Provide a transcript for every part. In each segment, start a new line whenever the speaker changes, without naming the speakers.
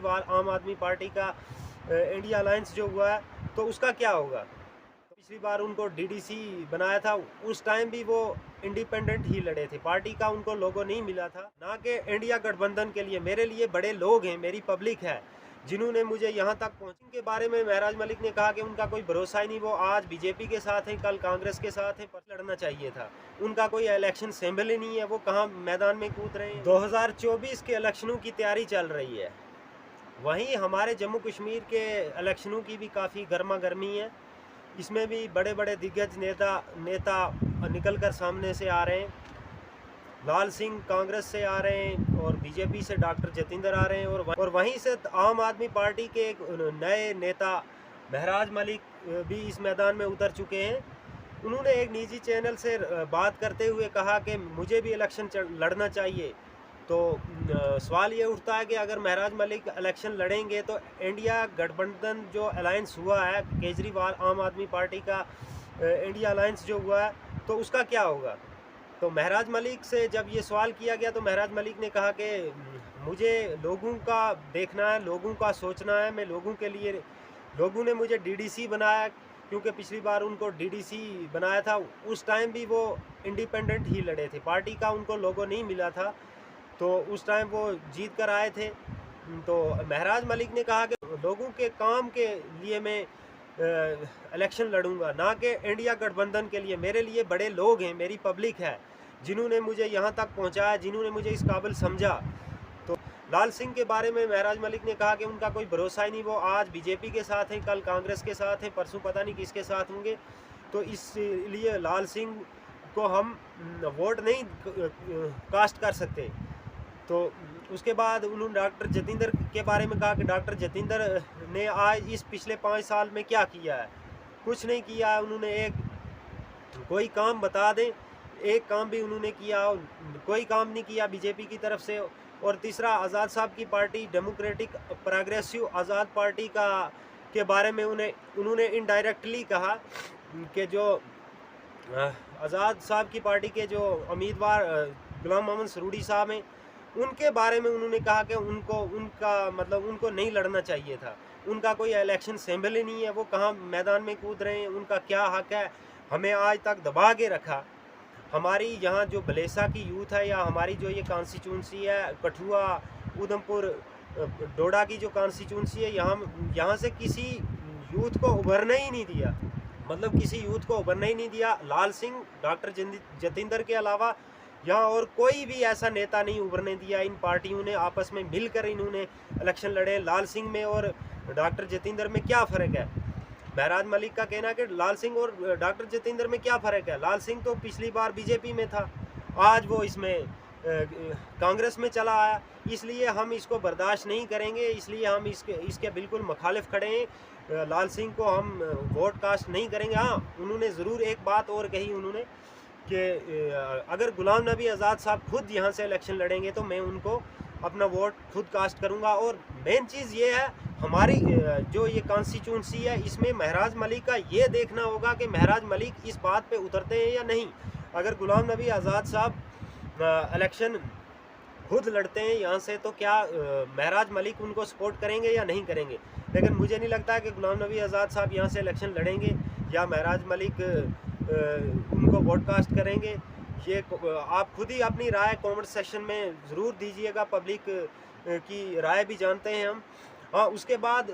केजरीवाल आम आदमी पार्टी का इंडिया अलायंस जो हुआ है, तो उसका क्या होगा। पिछली बार उनको डीडीसी बनाया था, उस टाइम भी वो इंडिपेंडेंट ही लड़े थे, पार्टी का उनको लोगो नहीं मिला था, ना कि इंडिया गठबंधन के लिए। मेरे लिए बड़े लोग हैं, मेरी पब्लिक है जिन्होंने मुझे यहाँ तक पहुँचने के बारे में महराज मलिक ने कहा कि उनका कोई भरोसा ही नहीं, वो आज बीजेपी के साथ हैं, कल कांग्रेस के साथ हैं, पर लड़ना चाहिए था। उनका कोई इलेक्शन सिंबल ही नहीं है, वो कहाँ मैदान में कूद रहे हैं। 2024 के इलेक्शनों की तैयारी चल रही है, वहीं हमारे जम्मू कश्मीर के इलेक्शनों की भी काफ़ी गर्मा गर्मी है। इसमें भी बड़े बड़े दिग्गज नेता निकल कर सामने से आ रहे हैं। लाल सिंह कांग्रेस से आ रहे हैं और बीजेपी से डॉक्टर जतिंदर आ रहे हैं, और वहीं से आम आदमी पार्टी के एक नए नेता महराज मलिक भी इस मैदान में उतर चुके हैं। उन्होंने एक निजी चैनल से बात करते हुए कहा कि मुझे भी इलेक्शन लड़ना चाहिए। तो सवाल ये उठता है कि अगर महराज मलिक इलेक्शन लड़ेंगे तो इंडिया गठबंधन जो अलायंस हुआ है, केजरीवाल आम आदमी पार्टी का इंडिया अलायंस जो हुआ है, तो उसका क्या होगा। तो महराज मलिक से जब ये सवाल किया गया तो महराज मलिक ने कहा कि मुझे लोगों का देखना है, लोगों का सोचना है, मैं लोगों के लिए, लोगों ने मुझे डीडीसी बनाया, क्योंकि पिछली बार उनको डीडीसी बनाया था, उस टाइम भी वो इंडिपेंडेंट ही लड़े थे, पार्टी का उनको लोगो नहीं मिला था, तो उस टाइम वो जीत कर आए थे। तो महराज मलिक ने कहा कि लोगों के काम के लिए मैं इलेक्शन लड़ूंगा, ना कि इंडिया गठबंधन के लिए। मेरे लिए बड़े लोग हैं, मेरी पब्लिक है जिन्होंने मुझे यहाँ तक पहुँचाया, जिन्होंने मुझे इस काबिल समझा। तो लाल सिंह के बारे में महराज मलिक ने कहा कि उनका कोई भरोसा ही नहीं, वो आज बीजेपी के साथ हैं, कल कांग्रेस के साथ हैं, परसों पता नहीं किसके साथ होंगे। तो इसलिए लाल सिंह को हम वोट नहीं कास्ट कर सकते। तो उसके बाद उन्होंने डॉक्टर जतिंदर के बारे में कहा कि डॉक्टर जतिंदर ने आज इस पिछले 5 साल में क्या किया है। कुछ नहीं किया है उन्होंने। एक कोई काम बता दें, एक काम भी उन्होंने किया, कोई काम नहीं किया बीजेपी की तरफ से। और तीसरा, आज़ाद साहब की पार्टी डेमोक्रेटिक प्रोग्रेसिव आज़ाद पार्टी का के बारे में उन्होंने इनडायरेक्टली कहा कि जो आज़ाद साहब की पार्टी के जो उम्मीदवार गुलाम मोहम्मद सरूड़ी साहब हैं, उनके बारे में उन्होंने कहा कि उनको नहीं लड़ना चाहिए था, उनका कोई इलेक्शन सिंबल ही नहीं है, वो कहाँ मैदान में कूद रहे हैं, उनका क्या हक है। हमें आज तक दबा के रखा। हमारी यहाँ जो बलेसा की यूथ है, या हमारी जो ये कॉन्स्टिट्यूंसी है, कठुआ, उधमपुर, डोडा की जो कॉन्स्टिट्यूंसी है, यहाँ से किसी यूथ को उभरने ही नहीं दिया, मतलब किसी यूथ को उभरने ही नहीं दिया। लाल सिंह, डॉक्टर जतिंदर के अलावा यहाँ और कोई भी ऐसा नेता नहीं उभरने दिया। इन पार्टियों ने आपस में मिलकर इन्होंने इलेक्शन लड़े। लाल सिंह में और डॉक्टर जतिंदर में क्या फ़र्क है। महराज मलिक का कहना है कि लाल सिंह और डॉक्टर जतिंदर में क्या फ़र्क है। लाल सिंह तो पिछली बार बीजेपी में था, आज वो इसमें कांग्रेस में चला आया, इसलिए हम इसको बर्दाश्त नहीं करेंगे, इसलिए हम इसके बिल्कुल मुखालिफ खड़े हैं। लाल सिंह को हम वोट कास्ट नहीं करेंगे। हाँ, उन्होंने ज़रूर एक बात और कही उन्होंने कि अगर गुलाम नबी आज़ाद साहब खुद यहाँ से इलेक्शन लड़ेंगे तो मैं उनको अपना वोट खुद कास्ट करूँगा। और मेन चीज़ ये है, हमारी जो ये कॉन्स्टिट्यूंसी है, इसमें महराज मलिक का ये देखना होगा कि महराज मलिक इस बात पे उतरते हैं या नहीं। अगर गुलाम नबी आज़ाद साहब इलेक्शन खुद लड़ते हैं यहाँ से, तो क्या महराज मलिक उनको सपोर्ट करेंगे या नहीं करेंगे। लेकिन मुझे नहीं लगता कि गुलाम नबी आज़ाद साहब यहाँ से इलेक्शन लड़ेंगे या महराज मलिक उनको वोटकास्ट करेंगे। ये आप खुद ही अपनी राय कमेंट सेक्शन में ज़रूर दीजिएगा, पब्लिक की राय भी जानते हैं हम। हाँ, उसके बाद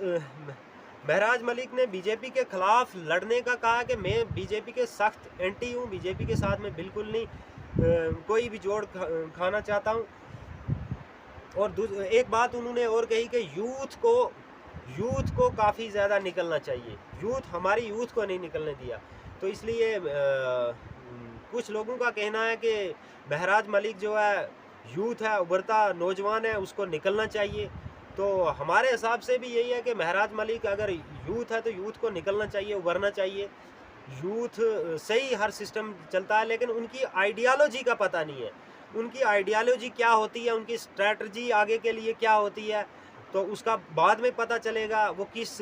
महराज मलिक ने बीजेपी के ख़िलाफ़ लड़ने का कहा कि मैं बीजेपी के सख्त एंटी हूँ, बीजेपी के साथ मैं बिल्कुल नहीं कोई भी जोड़ खाना चाहता हूँ। और एक बात उन्होंने और कही कि यूथ को काफ़ी ज़्यादा निकलना चाहिए। हमारी यूथ को नहीं निकलने दिया। तो इसलिए कुछ लोगों का कहना है कि महराज मलिक जो है यूथ है, उभरता नौजवान है, उसको निकलना चाहिए। तो हमारे हिसाब से भी यही है कि महराज मलिक अगर यूथ है तो यूथ को निकलना चाहिए, उभरना चाहिए। यूथ से ही हर सिस्टम चलता है, लेकिन उनकी आइडियालॉजी का पता नहीं है। उनकी आइडियालॉजी क्या होती है, उनकी स्ट्रैटजी आगे के लिए क्या होती है, तो उसका बाद में पता चलेगा वो किस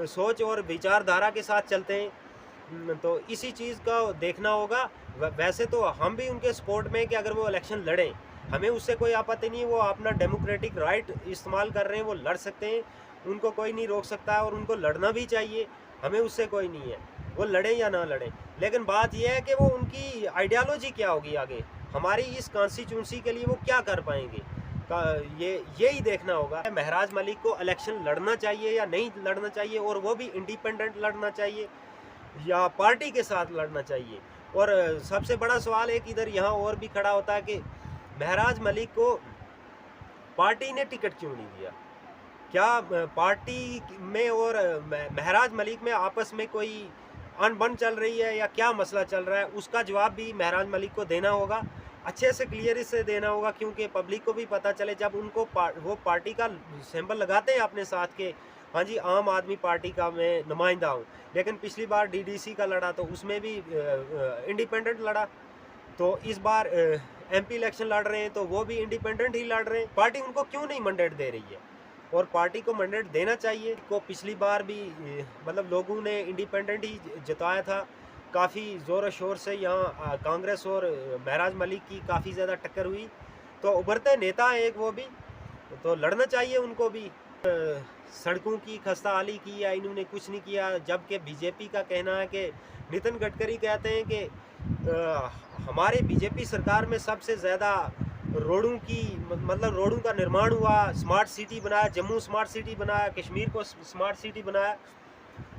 सोच और विचारधारा के साथ चलते हैं। तो इसी चीज़ का देखना होगा। वैसे तो हम भी उनके सपोर्ट में कि अगर वो इलेक्शन लड़ें, हमें उससे कोई आपत्ति नहीं है, वो अपना डेमोक्रेटिक राइट इस्तेमाल कर रहे हैं, वो लड़ सकते हैं, उनको कोई नहीं रोक सकता है और उनको लड़ना भी चाहिए, हमें उससे कोई नहीं है, वो लड़ें या ना लड़ें। लेकिन बात यह है कि वो उनकी आइडियालॉजी क्या होगी आगे, हमारी इस कॉन्स्टिट्यूंसी के लिए वो क्या कर पाएंगे, यही देखना होगा। महराज मलिक को इलेक्शन लड़ना चाहिए या नहीं लड़ना चाहिए, और वो भी इंडिपेंडेंट लड़ना चाहिए या पार्टी के साथ लड़ना चाहिए। और सबसे बड़ा सवाल एक इधर यहाँ और भी खड़ा होता है कि महराज मलिक को पार्टी ने टिकट क्यों नहीं दिया, क्या पार्टी में और महराज मलिक में आपस में कोई अनबन चल रही है या क्या मसला चल रहा है, उसका जवाब भी महराज मलिक को देना होगा, अच्छे से क्लियर से देना होगा, क्योंकि पब्लिक को भी पता चले। जब उनको वो पार्टी का सिंबल लगाते हैं अपने साथ के, हाँ जी आम आदमी पार्टी का मैं नुमाइंदा हूँ, लेकिन पिछली बार डीडीसी का लड़ा तो उसमें भी इंडिपेंडेंट लड़ा, तो इस बार एमपी इलेक्शन लड़ रहे हैं तो वो भी इंडिपेंडेंट ही लड़ रहे हैं। पार्टी उनको क्यों नहीं मैंडेट दे रही है, और पार्टी को मैंडेट देना चाहिए। को पिछली बार भी मतलब लोगों ने इंडिपेंडेंट ही जताया था, काफ़ी ज़ोर शोर से यहाँ कांग्रेस और महराज मलिक की काफ़ी ज़्यादा टक्कर हुई, तो उभरते नेता हैं एक वो भी, तो लड़ना चाहिए उनको भी। सड़कों की खस्ताहाली की या इन्होंने कुछ नहीं किया, जबकि बीजेपी का कहना है कि नितिन गडकरी कहते हैं कि हमारे बीजेपी सरकार में सबसे ज़्यादा रोडों की मतलब रोडों का निर्माण हुआ, स्मार्ट सिटी बनाया, जम्मू स्मार्ट सिटी बनाया, कश्मीर को स्मार्ट सिटी बनाया।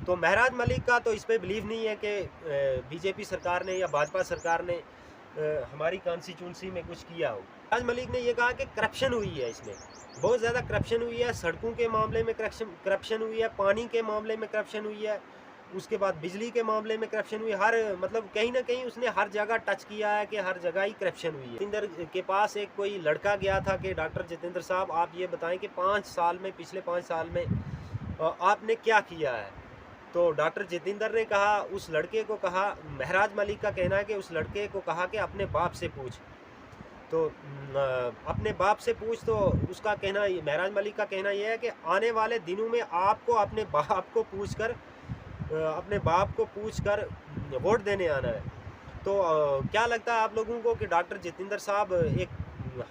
तो महराज मलिक का तो इस पर बिलीव नहीं है कि बीजेपी सरकार ने या भाजपा सरकार ने हमारी कॉन्स्टिट्यूंसी में कुछ किया हो। महराज मलिक ने ये कहा कि करप्शन हुई है, इसमें बहुत ज़्यादा करप्शन हुई है, सड़कों के मामले में करप्शन हुई है, पानी के मामले में करप्शन हुई है, उसके बाद बिजली के मामले में करप्शन हुई, हर मतलब कहीं ना कहीं उसने हर जगह टच किया है कि हर जगह ही करप्शन हुई है। जितेंद्र के पास एक कोई लड़का गया था कि डॉक्टर जितेंद्र साहब आप ये बताएं कि 5 साल में, पिछले 5 साल में आपने क्या किया है, तो डॉक्टर जितेंद्र ने कहा, उस लड़के को कहा, महराज मलिक का कहना है कि उस लड़के को कहा कि अपने बाप से पूछ, तो अपने बाप से पूछ, तो उसका कहना, महराज मलिक का कहना यह है कि आने वाले दिनों में आपको अपने बाप को पूछकर वोट देने आना है। तो क्या लगता है आप लोगों को कि डॉक्टर जितेंद्र साहब एक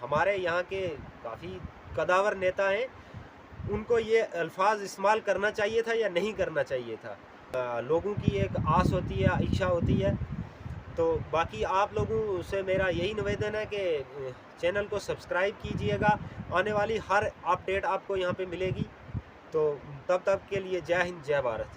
हमारे यहाँ के काफ़ी कदावर नेता हैं, उनको ये अल्फाज इस्तेमाल करना चाहिए था या नहीं करना चाहिए था? लोगों की एक आस होती है, इच्छा होती है। तो बाकी आप लोगों से मेरा यही निवेदन है कि चैनल को सब्सक्राइब कीजिएगा, आने वाली हर अपडेट आपको यहाँ पे मिलेगी। तो तब तक के लिए जय हिंद, जय भारत।